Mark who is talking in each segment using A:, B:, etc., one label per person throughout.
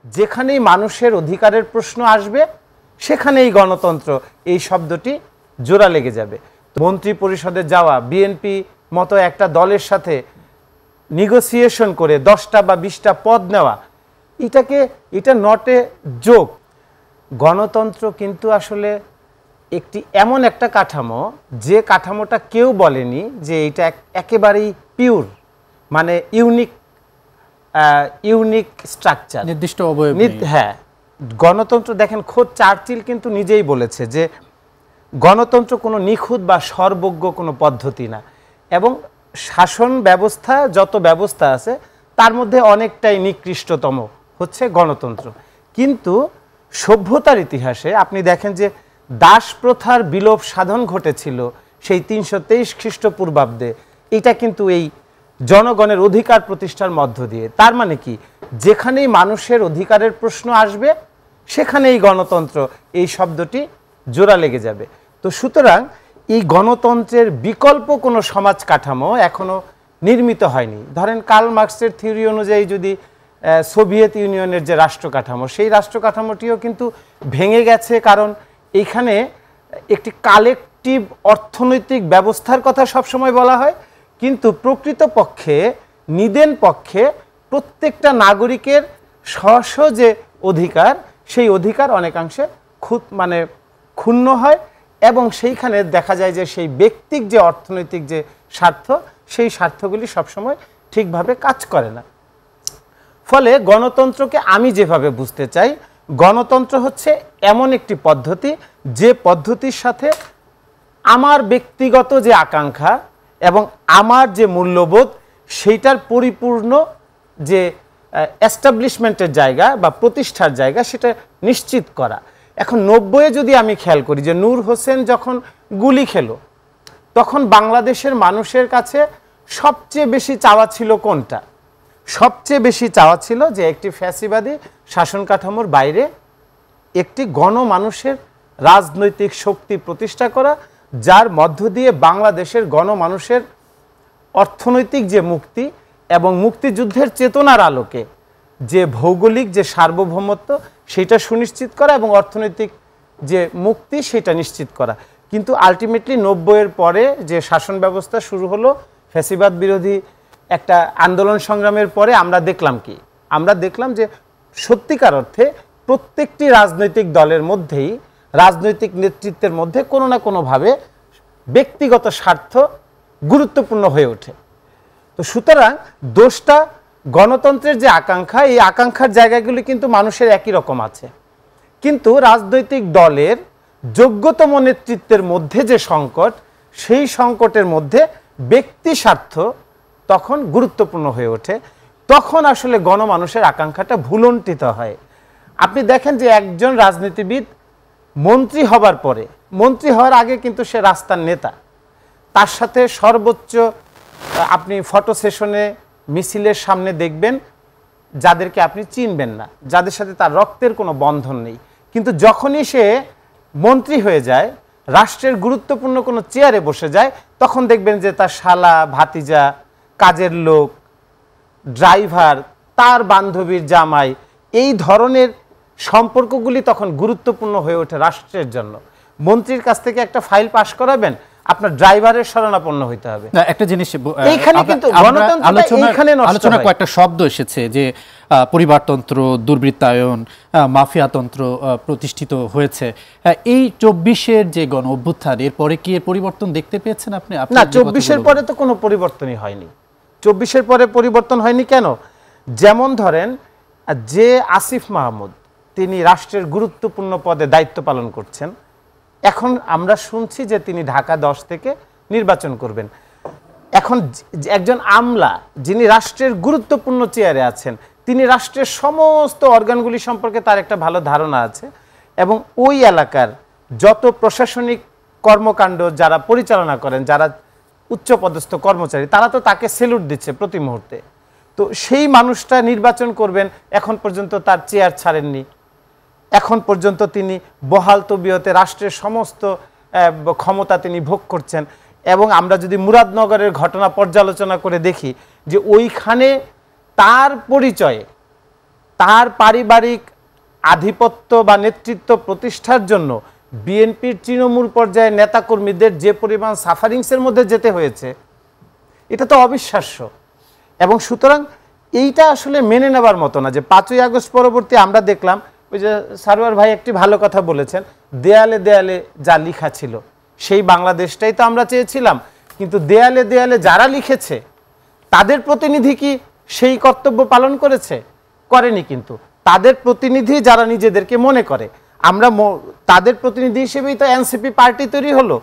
A: যেখানেই মানুষের অধিকারের প্রশ্ন আসবে সেখানেই গণতন্ত্র এই শব্দটি জোড়া লেগে যাবে। মন্ত্রী পরিষদে যাওয়া, বিএনপি মতো একটা দলের সাথে নেগোসিয়েশন করে 10টা বা 20টা পদ নেওয়া, এটা নট এ জোক। গণতন্ত্র কিন্তু আসলে একটি এমন একটা কাঠামো, যে কাঠামোটা কেউ বলেনি যে এটা একেবারেই পিওর, মানে ইউনিক স্ট্রাকচার,
B: নির্দিষ্ট অবয়ব।
A: হ্যাঁ, গণতন্ত্র দেখেন খোদ চার্চিল কিন্তু নিজেই বলেছে যে গণতন্ত্র কোনো নিখুঁত বা সর্বজ্ঞ কোনো পদ্ধতি না, এবং শাসন ব্যবস্থা যত ব্যবস্থা আছে তার মধ্যে অনেকটাই নিকৃষ্টতম হচ্ছে গণতন্ত্র। কিন্তু সভ্যতার ইতিহাসে আপনি দেখেন যে দাস প্রথার বিলোপ সাধন ঘটেছিল সেই 323 খ্রিস্টপূর্বাব্দে, এটা কিন্তু এই জনগণের অধিকার প্রতিষ্ঠার মধ্য দিয়ে। তার মানে কি, যেখানেই মানুষের অধিকারের প্রশ্ন আসবে সেখানেই গণতন্ত্র এই শব্দটি জোড়া লেগে যাবে। তো সুতরাং এই গণতন্ত্রের বিকল্প কোনো সমাজ কাঠামো এখনো নির্মিত হয়নি। ধরেন কার্ল মার্কসের থিওরি অনুযায়ী যদি সোভিয়েত ইউনিয়নের যে রাষ্ট্র কাঠামো, সেই রাষ্ট্র কাঠামোটিও কিন্তু ভেঙে গেছে, কারণ এইখানে একটি কালেকটিভ অর্থনৈতিক ব্যবস্থার কথা সবসময় বলা হয়, কিন্তু প্রকৃতপক্ষে নিদেন পক্ষে প্রত্যেকটা নাগরিকের স্ব যে অধিকার, সেই অধিকার অনেকাংশে ক্ষুণ্ণ হয়, এবং সেইখানে দেখা যায় যে সেই ব্যক্তিক যে অর্থনৈতিক যে স্বার্থ, সেই স্বার্থগুলি সবসময় ঠিকভাবে কাজ করে না। ফলে গণতন্ত্রকে আমি যেভাবে বুঝতে চাই, গণতন্ত্র হচ্ছে এমন একটি পদ্ধতি, যে পদ্ধতির সাথে আমার ব্যক্তিগত যে আকাঙ্ক্ষা এবং আমার যে মূল্যবোধ, সেইটার পরিপূর্ণ যে এস্টাবলিশমেন্টের জায়গা বা প্রতিষ্ঠার জায়গা, সেটা নিশ্চিত করা। এখন 90-এ যদি আমি খেয়াল করি যে নূর হোসেন যখন গুলি খেলো, তখন বাংলাদেশের মানুষের কাছে সবচেয়ে বেশি চাওয়া ছিল কোনটা? সবচেয়ে বেশি চাওয়া ছিল যে একটি ফ্যাসিবাদী শাসন কাঠামোর বাইরে একটি গণমানুষের রাজনৈতিক শক্তি প্রতিষ্ঠা করা, যার মধ্য দিয়ে বাংলাদেশের গণমানুষের অর্থনৈতিক যে মুক্তি এবং মুক্তিযুদ্ধের চেতনার আলোকে যে ভৌগোলিক যে সার্বভৌমত্ব, সেটা সুনিশ্চিত করা, এবং অর্থনৈতিক যে মুক্তি সেটা নিশ্চিত করা। কিন্তু আলটিমেটলি 90-এর পরে যে শাসন ব্যবস্থা শুরু হলো, ফ্যাসিবাদ বিরোধী একটা আন্দোলন সংগ্রামের পরে আমরা দেখলাম কি? আমরা দেখলাম যে সত্যিকার অর্থে প্রত্যেকটি রাজনৈতিক দলের মধ্যেই, রাজনৈতিক নেতৃত্বের মধ্যে কোনো না কোনোভাবে ব্যক্তিগত স্বার্থ গুরুত্বপূর্ণ হয়ে ওঠে। তো সুতরাং দোষটা গণতন্ত্রের যে আকাঙ্ক্ষা, এই আকাঙ্ক্ষার জায়গাগুলি কিন্তু মানুষের একই রকম আছে, কিন্তু রাজনৈতিক দলের যোগ্যতম নেতৃত্বের মধ্যে যে সংকট, সেই সংকটের মধ্যে ব্যক্তি স্বার্থ তখন গুরুত্বপূর্ণ হয়ে ওঠে। তখন আসলে গণমানুষের আকাঙ্ক্ষাটা ভুলণ্ঠিত হয়। আপনি দেখেন যে একজন রাজনীতিবিদ মন্ত্রী হবার পরে, মন্ত্রী হওয়ার আগে কিন্তু সে রাস্তার নেতা, তার সাথে সর্বোচ্চ আপনি ফটো সেশনে মিছিলের সামনে দেখবেন যাদেরকে আপনি চিনবেন না, যাদের সাথে তার রক্তের কোনো বন্ধন নেই, কিন্তু যখনই সে মন্ত্রী হয়ে যায়, রাষ্ট্রের গুরুত্বপূর্ণ কোনো চেয়ারে বসে যায়, তখন দেখবেন যে তার শালা, ভাতিজা, কাজের লোক, ড্রাইভার, তার বান্ধবীর জামাই, এই ধরনের সম্পর্কগুলি তখন গুরুত্বপূর্ণ হয়ে ওঠে রাষ্ট্রের জন্য। মন্ত্রীর কাছ থেকে একটা ফাইল পাস করাবেন, আপনার ড্রাইভারের শরণাপন্ন হইতে হবে।
B: একটা জিনিস
A: এইখানে কিন্তু
B: আলোচনা কয়েকটা শব্দ এসেছে যে পরিবারতন্ত্র, দুর্বৃত্তায়ন, মাফিয়াতন্ত্র প্রতিষ্ঠিত হয়েছে। এই 24-এর যে গণ অভ্যুত্থান, এরপরে কি এর পরিবর্তন দেখতে পেয়েছেন আপনি?
A: না, 24-এর পরে তো কোনো পরিবর্তনই হয়নি। 24-এর পরে পরিবর্তন হয়নি কেন? যেমন ধরেন যে আসিফ মাহমুদ, তিনি রাষ্ট্রের গুরুত্বপূর্ণ পদে দায়িত্ব পালন করছেন, এখন আমরা শুনছি যে তিনি ঢাকা 10 থেকে নির্বাচন করবেন। এখন একজন আমলা যিনি রাষ্ট্রের গুরুত্বপূর্ণ চেয়ারে আছেন, তিনি রাষ্ট্রের সমস্ত অর্গানগুলি সম্পর্কে তার একটা ভালো ধারণা আছে, এবং ওই এলাকার যত প্রশাসনিক কর্মকাণ্ড যারা পরিচালনা করেন, যারা উচ্চপদস্থ কর্মচারী, তারা তো তাকে সেলুট দিচ্ছে প্রতি মুহূর্তে। তো সেই মানুষটা নির্বাচন করবেন, এখন পর্যন্ত তার চেয়ার ছাড়েননি, এখন পর্যন্ত তিনি বহাল তবিয়তে রাষ্ট্রের সমস্ত ক্ষমতা তিনি ভোগ করছেন। এবং আমরা যদি মুরাদনগরের ঘটনা পর্যালোচনা করে দেখি যে ওইখানে তার পরিচয়ে, তার পারিবারিক আধিপত্য বা নেতৃত্ব প্রতিষ্ঠার জন্য বিএনপির তৃণমূল পর্যায়ে নেতাকর্মীদের যে পরিমাণ সাফারিংসের মধ্যে যেতে হয়েছে, এটা তো অবিশ্বাস্য। এবং সুতরাং এইটা আসলে মেনে নেবার মতো না যে 5ই আগস্ট পরবর্তী আমরা দেখলাম, ওই যে সারোয়ার ভাই একটি ভালো কথা বলেছেন, দেয়ালে দেয়ালে যা লেখা ছিল সেই বাংলাদেশটাই তো আমরা চেয়েছিলাম। কিন্তু দেয়ালে দেয়ালে যারা লিখেছে তাদের প্রতিনিধি কি সেই কর্তব্য পালন করেছে? করেনি। কিন্তু তাদের প্রতিনিধি যারা নিজেদেরকে মনে করে, আমরা তাদের প্রতিনিধি হিসেবেই তো এনসিপি পার্টি তৈরি হলো।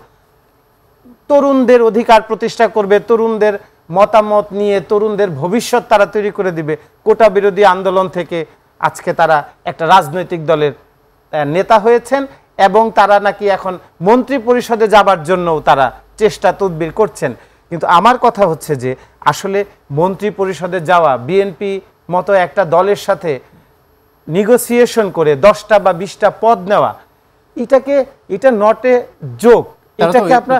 A: তরুণদের অধিকার প্রতিষ্ঠা করবে, তরুণদের মতামত নিয়ে তরুণদের ভবিষ্যৎ তারা তৈরি করে দিবে। কোটা বিরোধী আন্দোলন থেকে আজকে তারা একটা রাজনৈতিক দলের নেতা হয়েছেন এবং তারা নাকি এখন মন্ত্রী পরিষদে যাবার জন্যও তারা চেষ্টা তদবির করছেন। কিন্তু আমার কথা হচ্ছে যে আসলে মন্ত্রী পরিষদে যাওয়া, বিএনপি মতো একটা দলের সাথে নেগোসিয়েশন করে 10টা বা 20টা পদ নেওয়া, এটা নট এ জোক।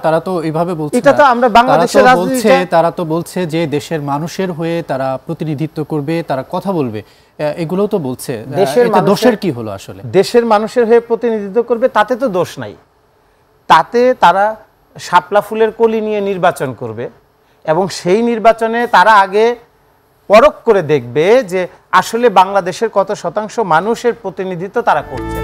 B: তারা তো এইভাবে বলছে,
A: এটা তো আমরা বাংলাদেশের রাজনীতিতে
B: তারা তো বলছে যে দেশের মানুষের হয়ে তারা প্রতিনিধিত্ব করবে, তারা কথা বলবে, এগুলো তো বলছে। এতে দোষের কি হলো আসলে?
A: দেশের মানুষের হয়ে প্রতিনিধিত্ব করবে তাতে তো দোষ নাই। তাতে তারা শাপলা ফুলের কলি নিয়ে নির্বাচন করবে এবং সেই নির্বাচনে তারা আগে পরখ করে দেখবে যে আসলে বাংলাদেশের কত শতাংশ মানুষের প্রতিনিধিত্ব তারা করছে।